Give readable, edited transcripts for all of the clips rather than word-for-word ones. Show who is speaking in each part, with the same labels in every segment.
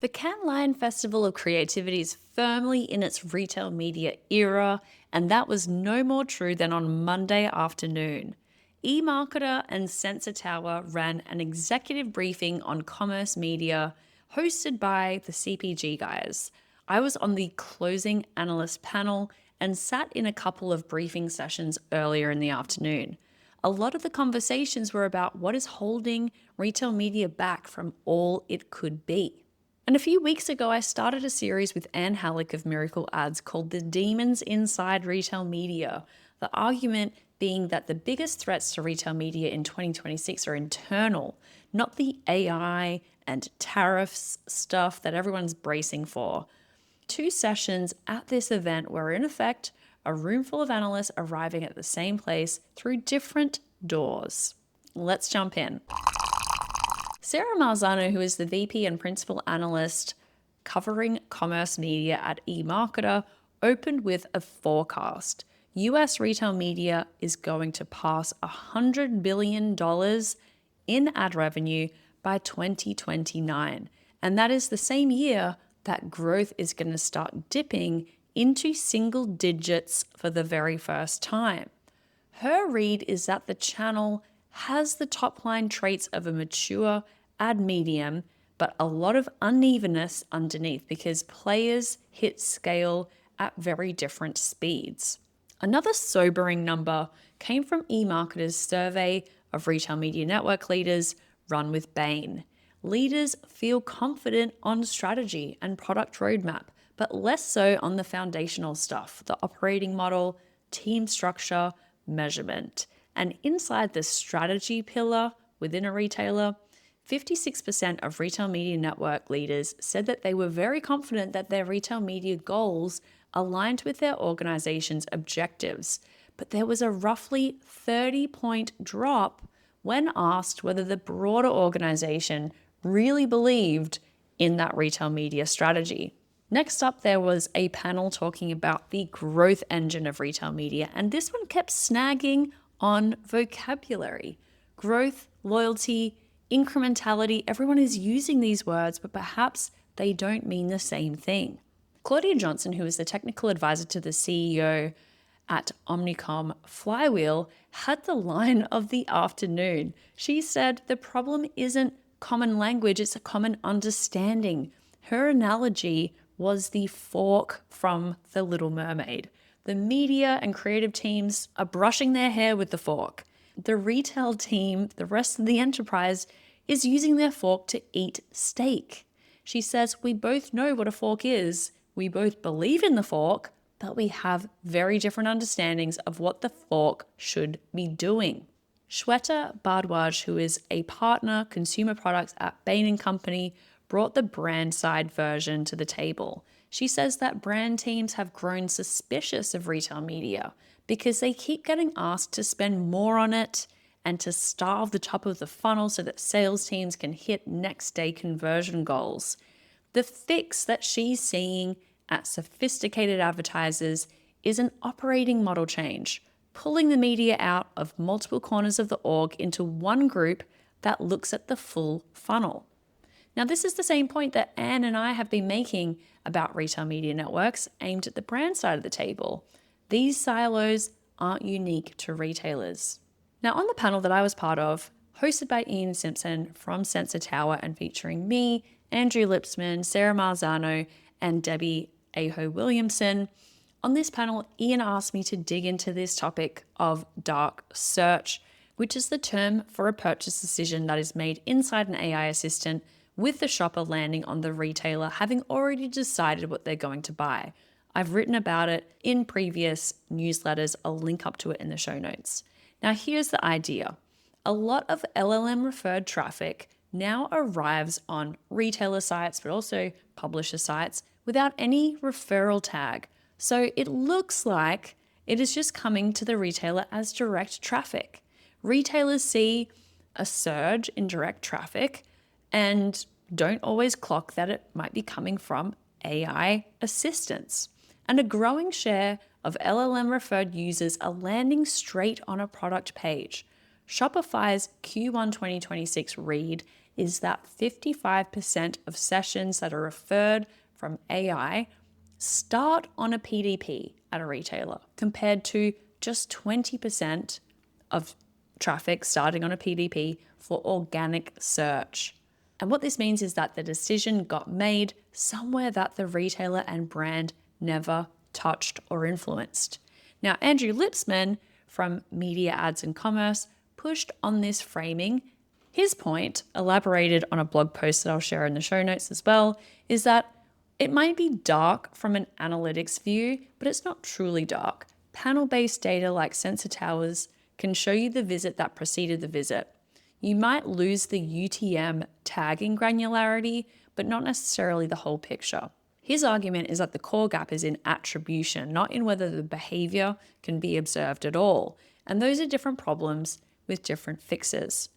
Speaker 1: The Cannes Lion Festival of Creativity is firmly in its retail media era, and that was no more true than on Monday afternoon. eMarketer and Sensor Tower ran an executive briefing on commerce media hosted by the CPG guys. I was on the closing analyst panel and sat in a couple of briefing sessions earlier in the afternoon. A lot of the conversations were about what is holding retail media back from all it could be. And a few weeks ago, I started a series with Anne Halleck of Miracle Ads called The Demons Inside Retail Media. The argument being that the biggest threats to retail media in 2026 are internal, not the AI and tariffs stuff that everyone's bracing for. 2 sessions at this event were in effect a room full of analysts arriving at the same place through different doors. Let's jump in. Sarah Marzano, who is the VP and Principal Analyst covering commerce media at eMarketer, opened with a forecast. US retail media is going to pass $100 billion in ad revenue by 2029. And that is the same year that growth is going to start dipping into single digits for the very first time. Her read is that the channel has the top line traits of a mature ad medium, but a lot of unevenness underneath because players hit scale at very different speeds. Another sobering number came from eMarketer's survey of retail media network leaders run with Bain. Leaders feel confident on strategy and product roadmap, but less so on the foundational stuff, the operating model, team structure, measurement. And inside the strategy pillar within a retailer, 56% of retail media network leaders said that they were very confident that their retail media goals aligned with their organization's objectives. But there was a roughly 30-point drop when asked whether the broader organization really believed in that retail media strategy. Next up, there was a panel talking about the growth engine of retail media, and this one kept snagging on vocabulary. Growth, loyalty, incrementality, everyone is using these words, but perhaps they don't mean the same thing. Claudia Johnson, who is the technical advisor to the CEO at Omnicom Flywheel, had the line of the afternoon. She said the problem isn't common language, it's a common understanding. Her analogy was the fork from The Little Mermaid. The media and creative teams are brushing their hair with the fork. The retail team, the rest of the enterprise, is using their fork to eat steak. She says, we both know what a fork is. We both believe in the fork, but we have very different understandings of what the fork should be doing. Shweta Bhardwaj, who is a partner consumer products at Bain & Company, brought the brand side version to the table. She says that brand teams have grown suspicious of retail media because they keep getting asked to spend more on it and to starve the top of the funnel so that sales teams can hit next day conversion goals. The fix that she's seeing at sophisticated advertisers is an operating model change, pulling the media out of multiple corners of the org into one group that looks at the full funnel. Now, this is the same point that Anne and I have been making about retail media networks aimed at the brand side of the table. These silos aren't unique to retailers. Now, on the panel that I was part of, hosted by Ian Simpson from Sensor Tower and featuring me, Andrew Lipsman, Sarah Marzano, and Debbie Aho Williamson, on this panel, Ian asked me to dig into this topic of dark search, which is the term for a purchase decision that is made inside an AI assistant with the shopper landing on the retailer having already decided what they're going to buy. I've written about it in previous newsletters. I'll link up to it in the show notes. Now, here's the idea. A lot of LLM referred traffic now arrives on retailer sites, but also publisher sites without any referral tag. So it looks like it is just coming to the retailer as direct traffic. Retailers see a surge in direct traffic and don't always clock that it might be coming from AI assistants. And a growing share of LLM referred users are landing straight on a product page. Shopify's Q1 2026 read is that 55% of sessions that are referred from AI start on a PDP at a retailer, compared to just 20% of traffic starting on a PDP for organic search. And what this means is that the decision got made somewhere that the retailer and brand never touched or influenced. Now, Andrew Lipsman from Media Ads and Commerce pushed on this framing. His point, elaborated on a blog post that I'll share in the show notes as well, is that it might be dark from an analytics view, but it's not truly dark. Panel-based data like sensor towers can show you the visit that preceded the visit. You might lose the UTM tagging granularity, but not necessarily the whole picture. His argument is that the core gap is in attribution, not in whether the behavior can be observed at all. And those are different problems with different fixes.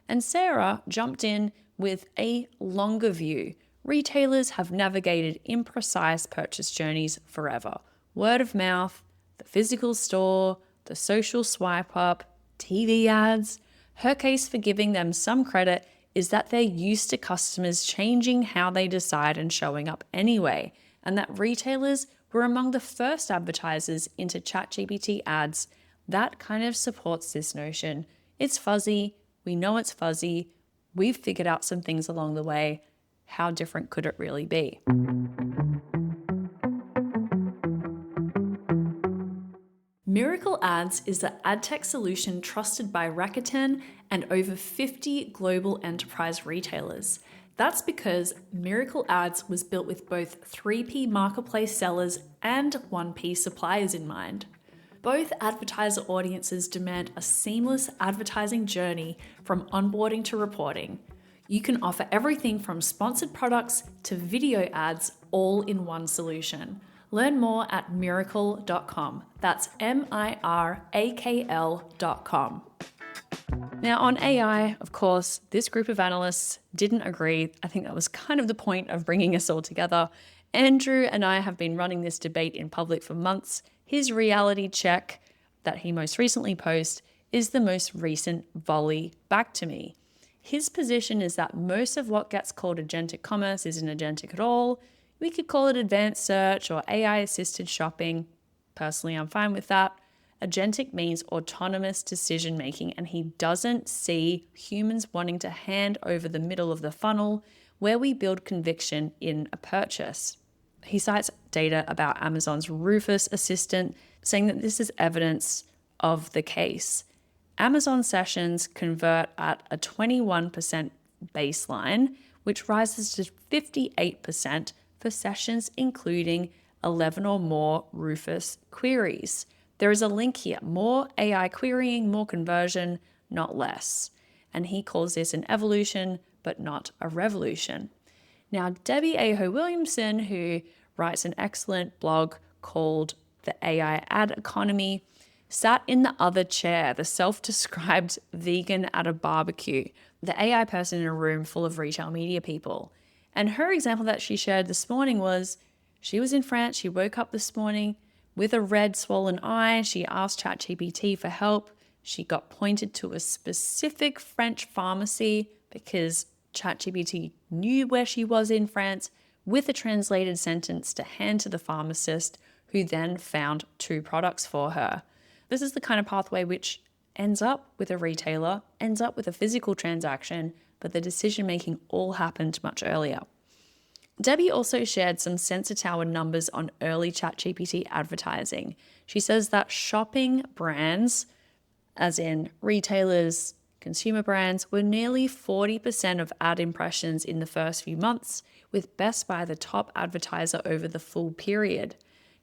Speaker 1: And Sarah jumped in with a longer view. Retailers have navigated imprecise purchase journeys forever. Word of mouth, the physical store, the social swipe up, TV ads. Her case for giving them some credit is that they're used to customers changing how they decide and showing up anyway, and that retailers were among the first advertisers into ChatGPT ads. That kind of supports this notion. It's fuzzy. We know it's fuzzy. We've figured out some things along the way. How different could it really be? Miracle Ads is the ad tech solution trusted by Rakuten and over 50 global enterprise retailers. That's because Miracle Ads was built with both 3P marketplace sellers and 1P suppliers in mind. Both advertiser audiences demand a seamless advertising journey from onboarding to reporting. You can offer everything from sponsored products to video ads all in one solution. Learn more at miracle.com. That's MIRAKL.com. Now, on AI, of course, this group of analysts didn't agree. I think that was kind of the point of bringing us all together. Andrew and I have been running this debate in public for months. His reality check that he most recently posted is the most recent volley back to me. His position is that most of what gets called agentic commerce isn't agentic at all. We could call it advanced search or AI-assisted shopping. Personally, I'm fine with that. Agentic means autonomous decision-making, and he doesn't see humans wanting to hand over the middle of the funnel where we build conviction in a purchase. He cites data about Amazon's Rufus assistant, saying that this is evidence of the case. Amazon sessions convert at a 21% baseline, which rises to 58% for sessions including 11 or more Rufus queries. There is a link here. More AI querying, more conversion, not less. And he calls this an evolution, but not a revolution. Now, Debbie Aho Williamson, who writes an excellent blog called The AI Ad Economy, sat in the other chair, the self-described vegan at a barbecue, the AI person in a room full of retail media people. And her example that she shared this morning was she was in France. She woke up this morning with a red swollen eye. She asked ChatGPT for help. She got pointed to a specific French pharmacy because ChatGPT knew where she was in France with a translated sentence to hand to the pharmacist, who then found 2 products for her. This is the kind of pathway which ends up with a retailer, ends up with a physical transaction, but the decision-making all happened much earlier. Debbie also shared some Sensor Tower numbers on early ChatGPT advertising. She says that shopping brands, as in retailers, consumer brands, were nearly 40% of ad impressions in the first few months, with Best Buy the top advertiser over the full period.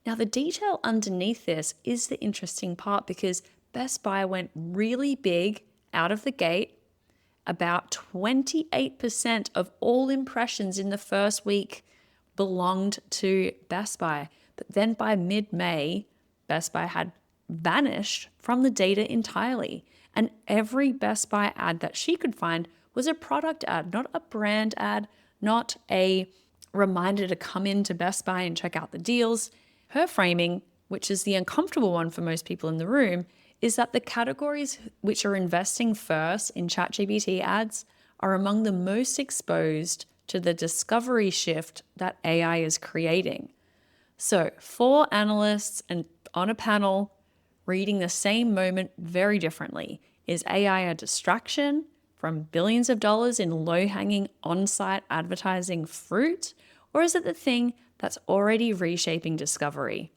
Speaker 1: Now, the detail underneath this is the interesting part, because Best Buy went really big out of the gate. About 28% of all impressions in the first week belonged to Best Buy. But then by mid-May, Best Buy had vanished from the data entirely. And every Best Buy ad that she could find was a product ad, not a brand ad, not a reminder to come into Best Buy and check out the deals. Her framing, which is the uncomfortable one for most people in the room, is that the categories which are investing first in ChatGPT ads are among the most exposed to the discovery shift that AI is creating. So, 4 analysts and on a panel reading the same moment very differently. Is AI a distraction from billions of dollars in low-hanging on-site advertising fruit? Or is it the thing that's already reshaping discovery?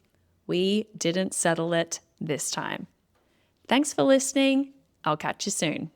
Speaker 1: We didn't settle it this time. Thanks for listening. I'll catch you soon.